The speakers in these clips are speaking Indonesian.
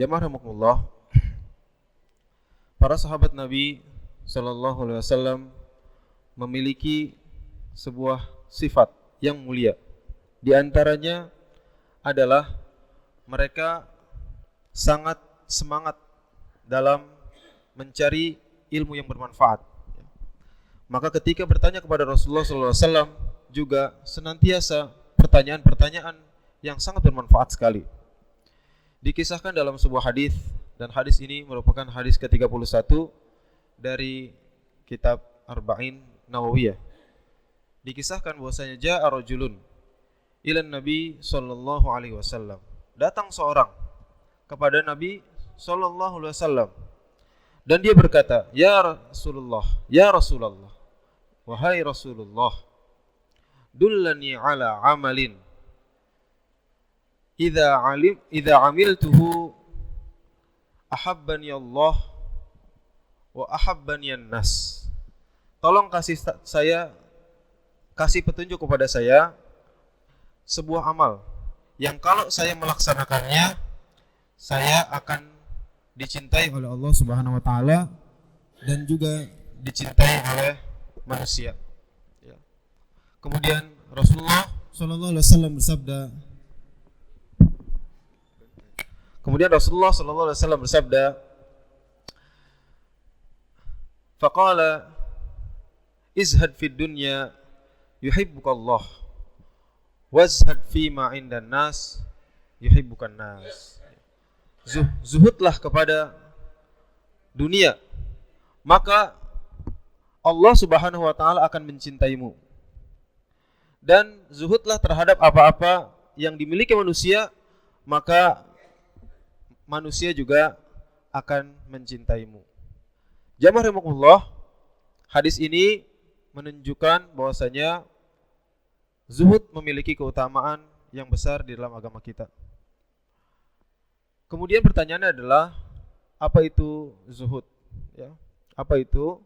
Jamaah rahimakumullah, para sahabat Nabi Sallallahu Alaihi Wasallam memiliki sebuah sifat yang mulia. Di antaranya adalah mereka sangat semangat dalam mencari ilmu yang bermanfaat. Maka ketika bertanya kepada Rasulullah Sallallahu Alaihi Wasallam juga senantiasa pertanyaan-pertanyaan yang sangat bermanfaat sekali. Dikisahkan dalam sebuah hadis, dan hadis ini merupakan hadis ke-31 dari kitab Arba'in Nawawiyah. Dikisahkan bahwasanya ja'a rajulun ila Nabi sallallahu alaihi wasallam. Datang seorang kepada Nabi sallallahu alaihi wasallam dan dia berkata, "Ya Rasulullah, ya Rasulullah, wahai Rasulullah, dullani ala amalin idza amiltuhu ahabbani Allah wa ahabbani an-nas." Tolong kasih petunjuk kepada saya sebuah amal yang kalau saya melaksanakannya saya akan dicintai oleh Allah Subhanahu wa taala dan juga dicintai oleh manusia. Ya. Kemudian Rasulullah sallallahu alaihi wasallam bersabda, faqala izhad fid dunya yuhibbukallah wazhad fima indan nas yuhibbukan nas. Zuhudlah kepada dunia, maka Allah Subhanahu wa taala akan mencintaimu. Dan zuhudlah terhadap apa-apa yang dimiliki manusia, maka manusia juga akan mencintaimu. Jamaah rahimakumullah, hadis ini menunjukkan bahwasanya zuhud memiliki keutamaan yang besar di dalam agama kita. Kemudian pertanyaannya adalah, apa itu zuhud? Ya, apa itu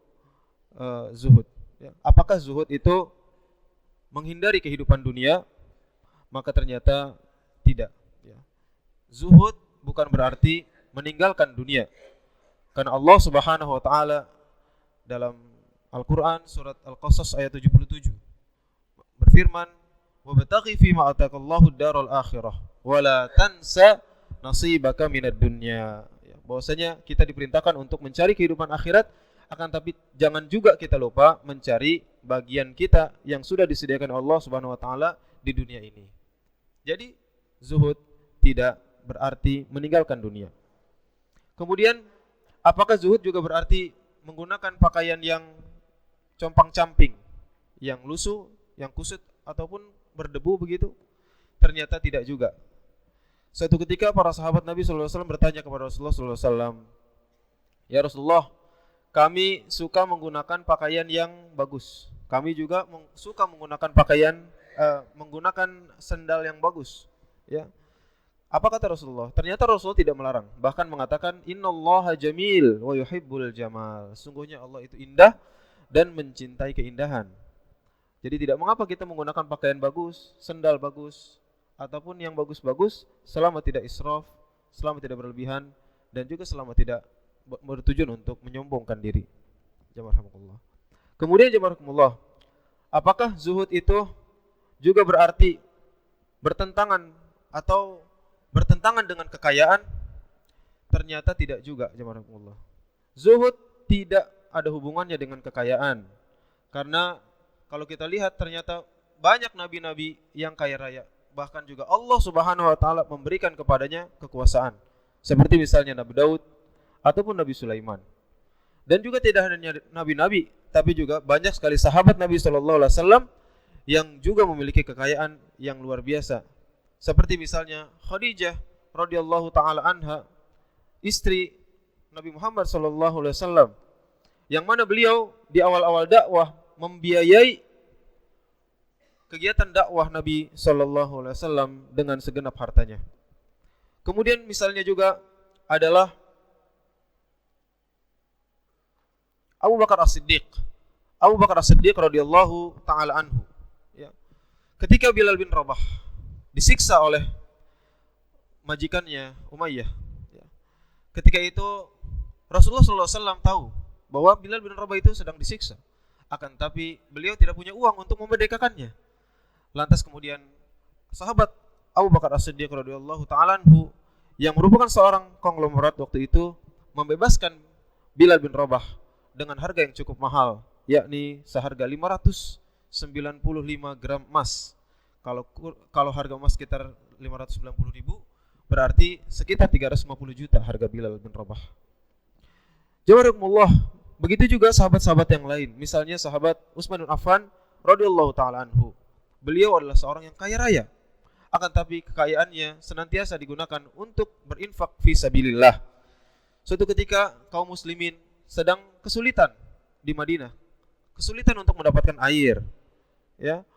zuhud? Ya, apakah zuhud itu menghindari kehidupan dunia? Maka ternyata tidak. Ya. Zuhud bukan berarti meninggalkan dunia. Karena Allah Subhanahu wa taala dalam Al-Qur'an surat Al-Qasas ayat 77 berfirman, "Wabtaghi fima ataqallahu ad-daral akhirah wa la tansa nasibaka minad dunya." Ya, bahwasanya kita diperintahkan untuk mencari kehidupan akhirat, akan tapi jangan juga kita lupa mencari bagian kita yang sudah disediakan Allah Subhanahu wa taala di dunia ini. Jadi zuhud tidak berarti meninggalkan dunia. Kemudian, apakah zuhud juga berarti menggunakan pakaian yang compang-camping, yang lusuh, yang kusut ataupun berdebu begitu? Ternyata tidak juga. Suatu ketika para sahabat Nabi sallallahu alaihi wasallam bertanya kepada Rasulullah sallallahu alaihi wasallam, "Ya Rasulullah, kami suka menggunakan pakaian yang bagus. Kami juga suka menggunakan menggunakan sendal yang bagus." Ya. Apa kata Rasulullah? Ternyata Rasulullah tidak melarang, bahkan mengatakan, "Innallaha jamil wa yuhibbul jamal." Sungguhnya Allah itu indah dan mencintai keindahan. Jadi tidak mengapa kita menggunakan pakaian bagus, sendal bagus, ataupun yang bagus-bagus, selama tidak israf, selama tidak berlebihan, dan juga selama tidak bertujuan untuk menyombongkan diri. Jamaah rahimakumullah. Kemudian jamaah rahimakumullah, apakah zuhud itu juga berarti bertentangan dengan kekayaan? Ternyata tidak juga, jamaah rahimakumullah. Zuhud tidak ada hubungannya dengan kekayaan. Karena kalau kita lihat ternyata banyak nabi-nabi yang kaya raya, bahkan juga Allah Subhanahu wa taala memberikan kepadanya kekuasaan. Seperti misalnya Nabi Daud ataupun Nabi Sulaiman. Dan juga tidak hanya nabi-nabi, tapi juga banyak sekali sahabat Nabi sallallahu alaihi wasallam yang juga memiliki kekayaan yang luar biasa. Seperti misalnya Khadijah radhiyallahu taala anha, istri Nabi Muhammad sallallahu alaihi wasallam, yang mana beliau di awal-awal dakwah membiayai kegiatan dakwah Nabi sallallahu alaihi wasallam dengan segenap hartanya. Kemudian misalnya juga adalah Abu Bakar As-Siddiq radhiyallahu taala anhu. Ya. Ketika Bilal bin Rabah disiksa oleh majikannya Umayyah, ya, Ketika itu Rasulullah SAW tahu bahwa Bilal bin Rabah itu sedang disiksa. Akan tapi beliau tidak punya uang untuk memerdekakannya. Lantas kemudian sahabat Abu Bakar As-Siddiq radhiyallahu ta'ala anhu yang merupakan seorang konglomerat waktu itu membebaskan Bilal bin Rabah dengan harga yang cukup mahal, yakni seharga 595 gram emas. Kalau harga emas sekitar 590 ribu, berarti sekitar 350 juta harga Bilal bin Rabah. Jazakumullah. Begitu juga sahabat-sahabat yang lain, misalnya sahabat Utsman bin Affan radhiyallahu taala anhu. Beliau adalah seorang yang kaya raya. Akan tapi kekayaannya senantiasa digunakan untuk berinfak fi sabilillah. Suatu ketika kaum muslimin sedang kesulitan di Madinah. Kesulitan untuk mendapatkan air. Ya.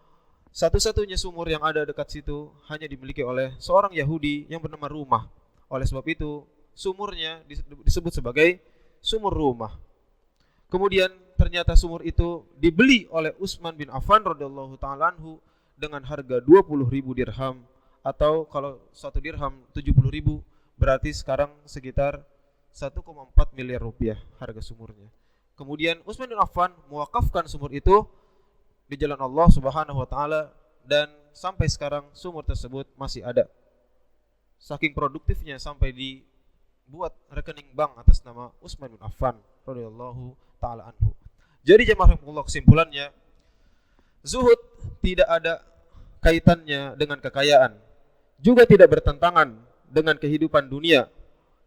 Satu-satunya sumur yang ada dekat situ hanya dimiliki oleh seorang Yahudi yang bernama Rumah. Oleh sebab itu, sumurnya disebut sebagai sumur Rumah. Kemudian ternyata sumur itu dibeli oleh Utsman bin Affan radhiyallahu taala anhu dengan harga 20.000 dirham, atau kalau satu dirham 70.000, berarti sekarang sekitar 1,4 miliar rupiah harga sumurnya. Kemudian Utsman bin Affan mewakafkan sumur itu di jalan Allah Subhanahu wa taala, dan sampai sekarang sumur tersebut masih ada. Saking produktifnya sampai dibuat rekening bank atas nama Utsman bin Affan radhiyallahu taala anhu. Jadi jemaah rahimakumullah, kesimpulannya, zuhud tidak ada kaitannya dengan kekayaan, juga tidak bertentangan dengan kehidupan dunia,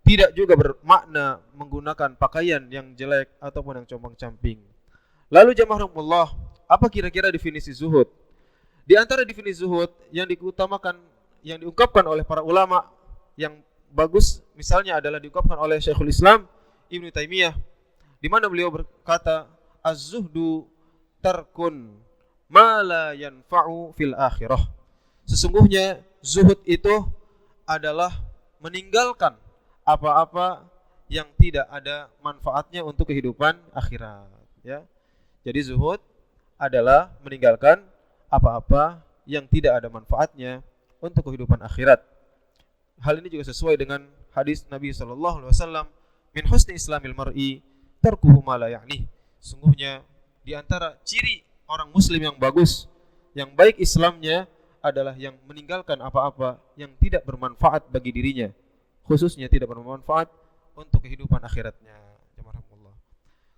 tidak juga bermakna menggunakan pakaian yang jelek ataupun yang compang-camping. Lalu jemaah rahimakumullah, apa kira-kira definisi zuhud? Di antara definisi zuhud yang diutamakan, yang diungkapkan oleh para ulama yang bagus, misalnya adalah diungkapkan oleh Syekhul Islam Ibnu Taimiyah, di mana beliau berkata, az-zuhdu tarkun ma la yanfa'u fil akhirah. Sesungguhnya zuhud itu adalah meninggalkan apa-apa yang tidak ada manfaatnya untuk kehidupan akhirat, ya. Jadi zuhud adalah meninggalkan apa-apa yang tidak ada manfaatnya untuk kehidupan akhirat. Hal ini juga sesuai dengan hadis Nabi sallallahu alaihi wasallam, min husni islamil mar'i tarkuhu ma la ya'ni. Sungguhnya di antara ciri orang muslim yang bagus, yang baik Islamnya, adalah yang meninggalkan apa-apa yang tidak bermanfaat bagi dirinya, khususnya tidak bermanfaat untuk kehidupan akhiratnya.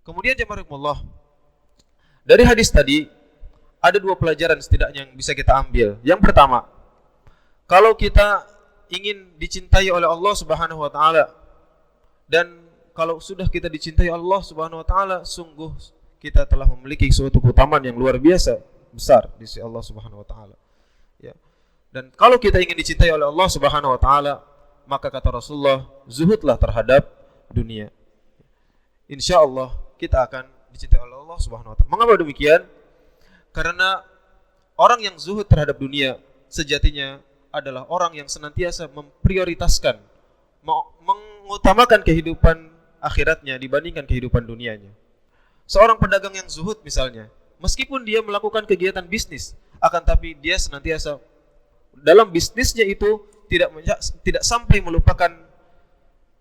Kemudian jemaah, dari hadis tadi ada dua pelajaran setidaknya yang bisa kita ambil. Yang pertama, kalau kita ingin dicintai oleh Allah Subhanahu wa taala, dan kalau sudah kita dicintai Allah Subhanahu wa taala, sungguh kita telah memiliki suatu keutamaan yang luar biasa besar di sisi Allah Subhanahu wa taala. Ya. Dan kalau kita ingin dicintai oleh Allah Subhanahu wa taala, maka kata Rasulullah, zuhudlah terhadap dunia. Insyaallah kita akan dicintai oleh Allah Subhanahu wa taala. Mengapa demikian? Karena orang yang zuhud terhadap dunia sejatinya adalah orang yang senantiasa memprioritaskan, mengutamakan kehidupan akhiratnya dibandingkan kehidupan dunianya. Seorang pedagang yang zuhud misalnya, meskipun dia melakukan kegiatan bisnis, akan tapi dia senantiasa dalam bisnisnya itu tidak sampai melupakan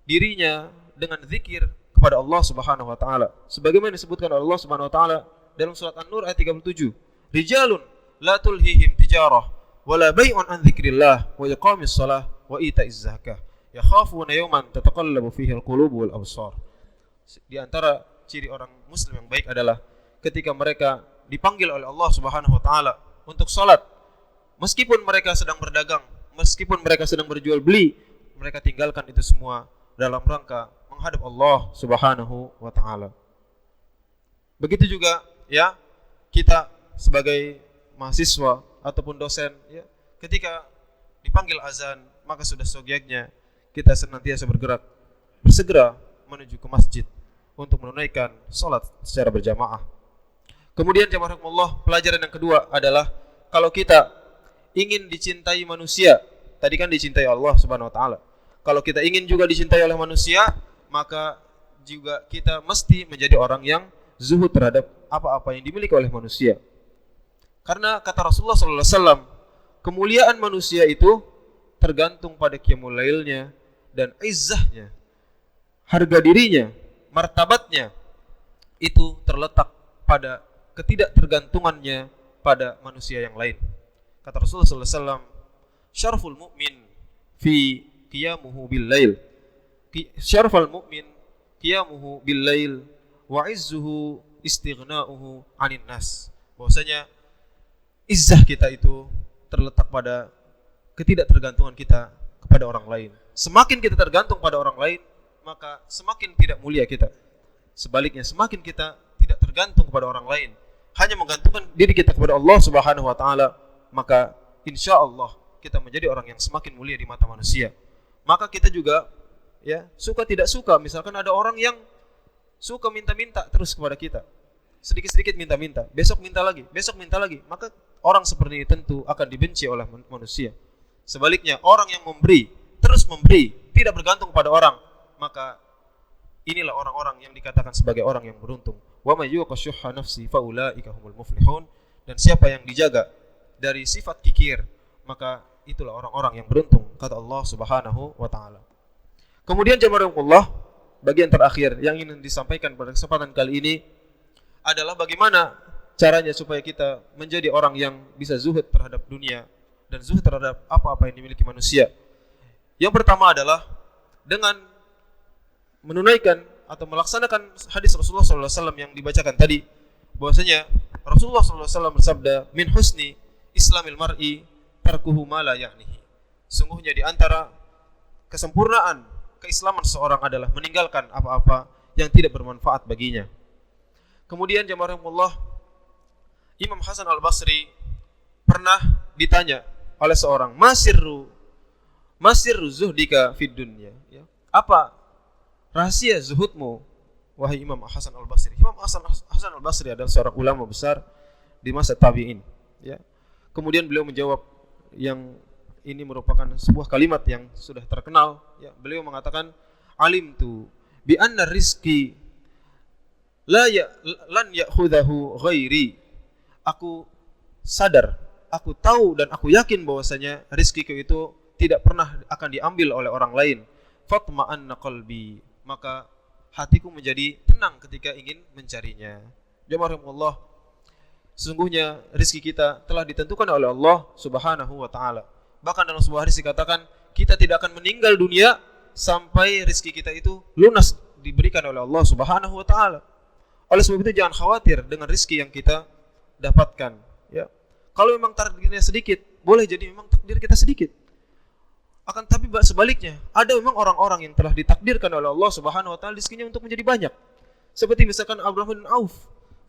dirinya dengan zikir kepada Allah Subhanahu wa taala. Sebagaimana disebutkan oleh Allah Subhanahu wa taala dalam surat An-Nur ayat 37, rijalun la tulhihim tijarah wala bai'un an dzikrillah wa iqamis shalah wa ita'iz zakah yakhafuna yawman tataqallabu fihi al-qulubu wal absar. Di antara ciri orang muslim yang baik adalah ketika mereka dipanggil oleh Allah Subhanahu wa taala untuk salat, meskipun mereka sedang berdagang, meskipun mereka sedang berjual beli, mereka tinggalkan itu semua dalam rangka menghadap Allah Subhanahu wa taala. Begitu juga ya, kita sebagai mahasiswa ataupun dosen ya, ketika dipanggil azan, maka sudah seyogyanya kita senantiasa bersegera menuju ke masjid untuk menunaikan salat secara berjamaah. Kemudian jemaah rahimakumullah, pelajaran yang kedua adalah kalau kita ingin dicintai manusia, tadi kan dicintai Allah Subhanahu wa taala. Kalau kita ingin juga dicintai oleh manusia, maka juga kita mesti menjadi orang yang zuhud terhadap apa-apa yang dimiliki oleh manusia. Karena kata Rasulullah sallallahu alaihi wasallam, kemuliaan manusia itu tergantung pada qiyamul lailnya dan izzahnya. harga dirinya, martabatnya itu terletak pada ketidaktergantungannya pada manusia yang lain. Kata Rasulullah sallallahu alaihi wasallam, syarful mu'min fi qiyamuhu bil lail. Syarful mu'min qiyamuhu bil lail wa izzuhu istighna'uhu 'anil nas. Bahwasanya izzah kita itu terletak pada ketidaktergantungan kita kepada orang lain. Semakin kita tergantung pada orang lain, maka semakin tidak mulia kita. Sebaliknya, semakin kita tidak tergantung kepada orang lain, hanya menggantungkan diri kita kepada Allah Subhanahu wa taala, maka insya Allah kita menjadi orang yang semakin mulia di mata manusia. Maka kita juga ya, suka tidak suka, misalkan ada orang yang suka minta-minta terus kepada kita. Sedikit-sedikit minta-minta, besok minta lagi, maka orang seperti ini tentu akan dibenci oleh manusia. Sebaliknya, orang yang memberi, terus memberi, tidak bergantung pada orang, maka inilah orang-orang yang dikatakan sebagai orang yang beruntung. Wa may yuqa syuhha nafsi fa ulaika humul muflihun. Dan siapa yang dijaga dari sifat kikir, maka itulah orang-orang yang beruntung, kata Allah Subhanahu wa taala. Kemudian jemaah Allah, bagian terakhir yang ingin disampaikan pada kesempatan kali ini adalah bagaimana caranya supaya kita menjadi orang yang bisa zuhud terhadap dunia dan zuhud terhadap apa-apa yang dimiliki manusia. Yang pertama adalah dengan menunaikan atau melaksanakan hadis Rasulullah SAW yang dibacakan tadi, bahwasanya Rasulullah SAW bersabda, min husni islamil mar'i tarkuhu ma la ya'nihi. Sungguhnya di antara kesempurnaan keislaman seorang adalah meninggalkan apa-apa yang tidak bermanfaat baginya. Kemudian jemaah Allah, Imam Hasan Al-Basri pernah ditanya oleh seorang, masirru zuhdika fid dunya, ya. Apa rahasia zuhudmu, wahai Imam Hasan Al-Basri? Imam Hasan Al-Basri adalah seorang ulama besar di masa tabi'in, ya. Kemudian beliau menjawab yang ini merupakan sebuah kalimat yang sudah terkenal, ya. Beliau mengatakan, alimtu bi anna rizqi lan ya'khudhahu ghairi. Aku sadar, aku tahu dan aku yakin bahwasanya rizkiku itu tidak pernah akan diambil oleh orang lain. Fatma'anna qalbi, maka hatiku menjadi tenang ketika ingin mencarinya. Jemaah Allah, sesungguhnya rezeki kita telah ditentukan oleh Allah Subhanahu wa taala. Bahkan dalam sebuah hadis dikatakan, kita tidak akan meninggal dunia sampai rezeki kita itu lunas diberikan oleh Allah Subhanahu wa taala. Oleh sebab itu jangan khawatir dengan rezeki yang kita dapatkan, ya. Kalau memang takdirnya sedikit, boleh jadi memang takdir kita sedikit. Akan tapi sebaliknya, ada memang orang-orang yang telah ditakdirkan oleh Allah Subhanahu wa taala rezekinya untuk menjadi banyak. Seperti misalkan Abdurrahman bin Auf,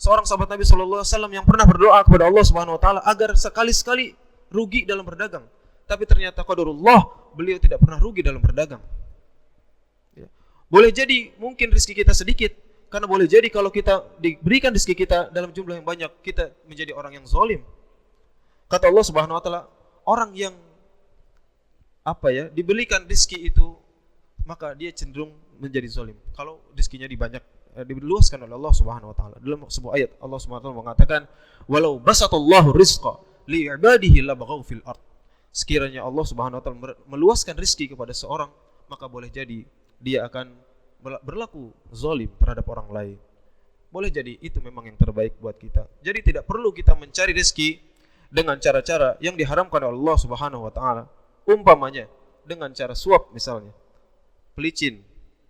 seorang sahabat Nabi sallallahu alaihi wasallam yang pernah berdoa kepada Allah Subhanahu wa taala agar sekali-sekali rugi dalam berdagang. Tapi ternyata qadarullah, beliau tidak pernah rugi dalam berdagang. Ya. Boleh jadi mungkin rezeki kita sedikit, karena boleh jadi kalau kita diberikan rezeki kita dalam jumlah yang banyak, kita menjadi orang yang zalim. Kata Allah Subhanahu wa taala, orang yang diberikan rezeki itu, maka dia cenderung menjadi zalim kalau rezekinya diluaskan oleh Allah Subhanahu wa taala. Dalam sebuah ayat Allah Subhanahu wa taala mengatakan, walau basatallahu rizqa li ibadihi labaghaw fil ard. Sekiranya Allah Subhanahu wa taala meluaskan rezeki kepada seorang, maka boleh jadi dia akan berlaku zalim terhadap orang lain. Boleh jadi itu memang yang terbaik buat kita. Jadi tidak perlu kita mencari rezeki dengan cara-cara yang diharamkan oleh Allah Subhanahu wa taala. Umpamanya dengan cara suap misalnya, pelicin,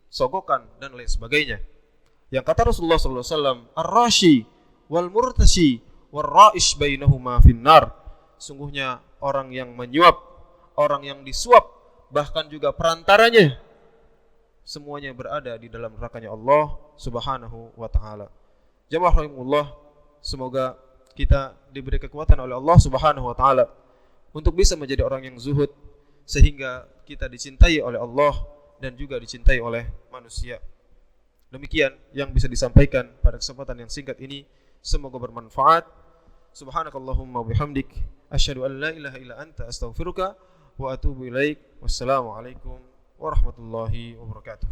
sogokan dan lain sebagainya. Yang kata Rasulullah sallallahu alaihi wasallam, ar-rashi wal murtashi war ra'ish bainahuma finnar. Sungguhnya orang yang menyuap, orang yang disuap, bahkan juga perantaranya, semuanya berada di dalam nerakanya Allah Subhanahu wa taala. Jemaah rahimahullah, semoga kita diberi kekuatan oleh Allah Subhanahu wa taala untuk bisa menjadi orang yang zuhud, sehingga kita dicintai oleh Allah dan juga dicintai oleh manusia. Demikian yang bisa disampaikan pada kesempatan yang singkat ini. Semoga bermanfaat. Subhanakallahumma bihamdik, asyhadu an la ilaha illa anta, astaghfiruka wa atubu ilaik. Wassalamualaikum warahmatullahi wabarakatuh.